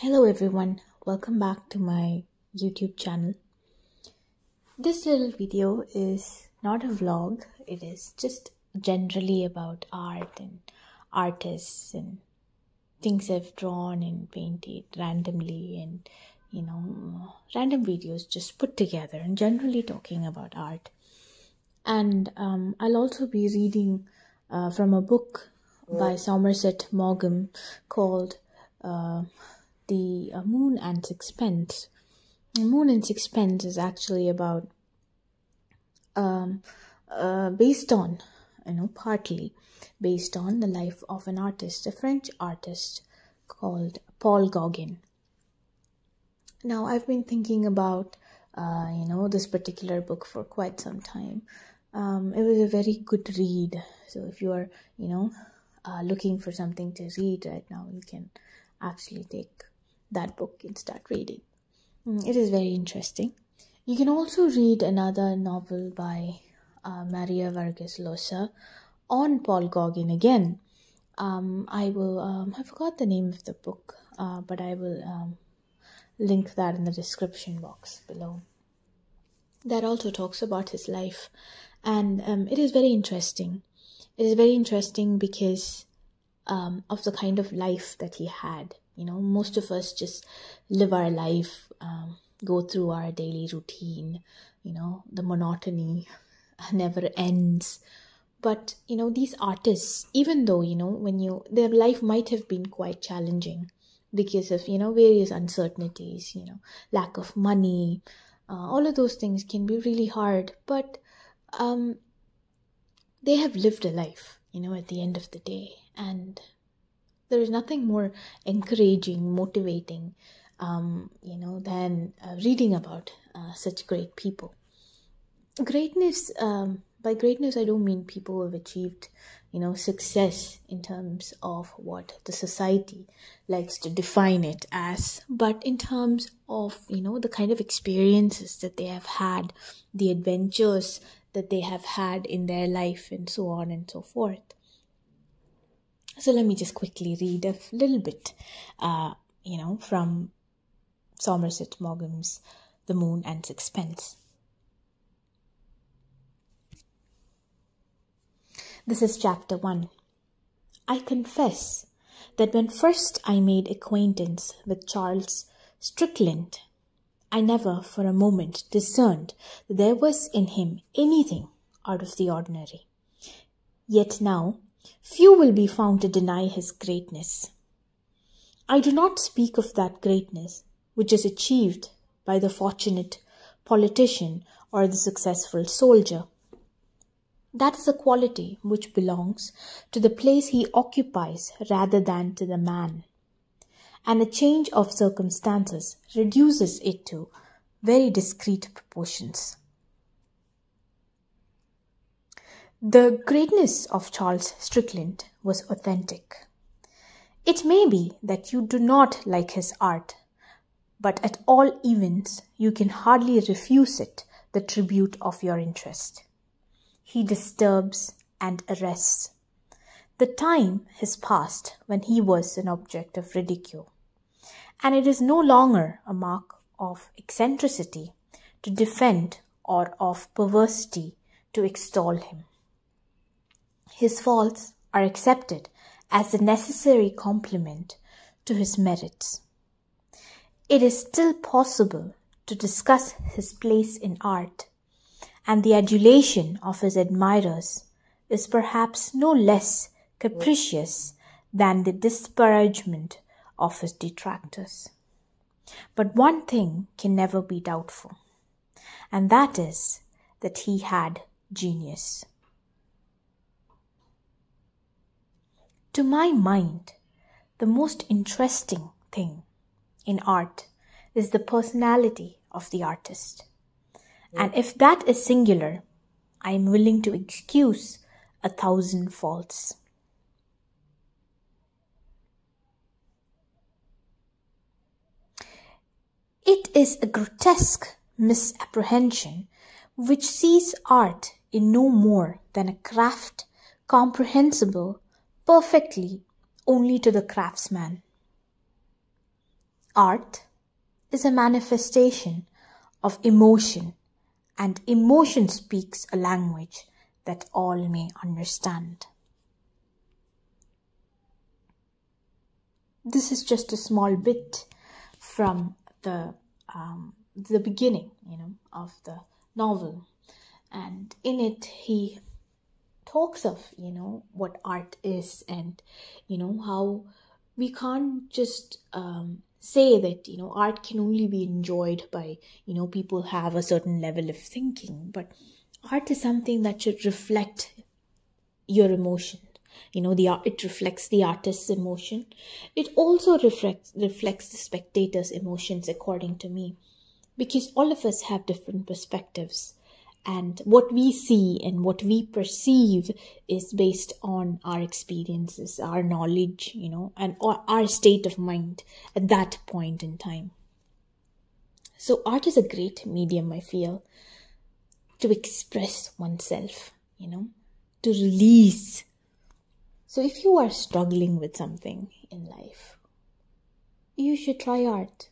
Hello everyone, welcome back to my YouTube channel. This little video is not a vlog, it is just generally about art and artists and things I've drawn and painted randomly and random videos just put together and generally talking about art. And I'll also be reading from a book by Somerset Maugham called the Moon and Sixpence. Moon and Sixpence is actually about partly based on the life of an artist, a French artist called Paul Gauguin. Now, I've been thinking about this particular book for quite some time. It was a very good read. So if you are looking for something to read right now, you can actually take that book and start reading. It is very interesting. You can also read another novel by Mario Vargas Llosa on Paul Gauguin again. I forgot the name of the book, but I will link that in the description box below. That also talks about his life, and it is very interesting. It is very interesting because of the kind of life that he had. Most of us just live our life, go through our daily routine, the monotony never ends. But, these artists, even though, their life might have been quite challenging because of, various uncertainties, lack of money, all of those things can be really hard. But they have lived a life, at the end of the day. And there is nothing more encouraging, motivating, than reading about such great people. Greatness, by greatness, I don't mean people who have achieved, success in terms of what the society likes to define it as, but in terms of, the kind of experiences that they have had, the adventures that they have had in their life, and so on and so forth. So let me just quickly read a little bit, from Somerset Maugham's The Moon and Sixpence. This is chapter 1. I confess that when first I made acquaintance with Charles Strickland, I never for a moment discerned that there was in him anything out of the ordinary. Yet now, few will be found to deny his greatness. I do not speak of that greatness which is achieved by the fortunate politician or the successful soldier. That is a quality which belongs to the place he occupies rather than to the man, and a change of circumstances reduces it to very discreet proportions. The greatness of Charles Strickland was authentic. It may be that you do not like his art, but at all events you can hardly refuse it the tribute of your interest. He disturbs and arrests. The time has passed when he was an object of ridicule, and it is no longer a mark of eccentricity to defend or of perversity to extol him. His faults are accepted as a necessary complement to his merits. It is still possible to discuss his place in art, and the adulation of his admirers is perhaps no less capricious than the disparagement of his detractors. But one thing can never be doubtful, and that is that he had genius. To my mind, the most interesting thing in art is the personality of the artist. And if that is singular, I am willing to excuse 1,000 faults. It is a grotesque misapprehension which sees art in no more than a craft comprehensible perfectly only to the craftsman. Art is a manifestation of emotion, and emotion speaks a language that all may understand. This is just a small bit from the beginning, of the novel, and in it he talks of, what art is, and how we can't just say that art can only be enjoyed by people have a certain level of thinking, but art is something that should reflect your emotion. It reflects the artist's emotion. It also reflects the spectator's emotions, according to me, because all of us have different perspectives, and what we see and what we perceive is based on our experiences, our knowledge, and our state of mind at that point in time. So art is a great medium, I feel, to express oneself, to release. So if you are struggling with something in life, you should try art.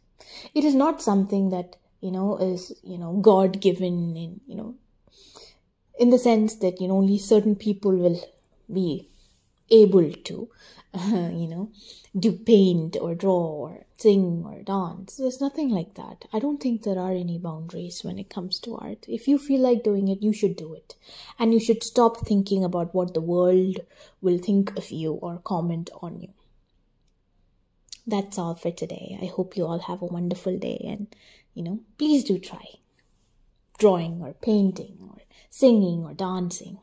It is not something that is God-given, in the sense that only certain people will be able to do paint or draw or sing or dance. There's nothing like that. I don't think there are any boundaries when it comes to art. If you feel like doing it, you should do it, and you should stop thinking about what the world will think of you or comment on you. That's all for today. I hope you all have a wonderful day, and please do try drawing or painting or singing or dancing.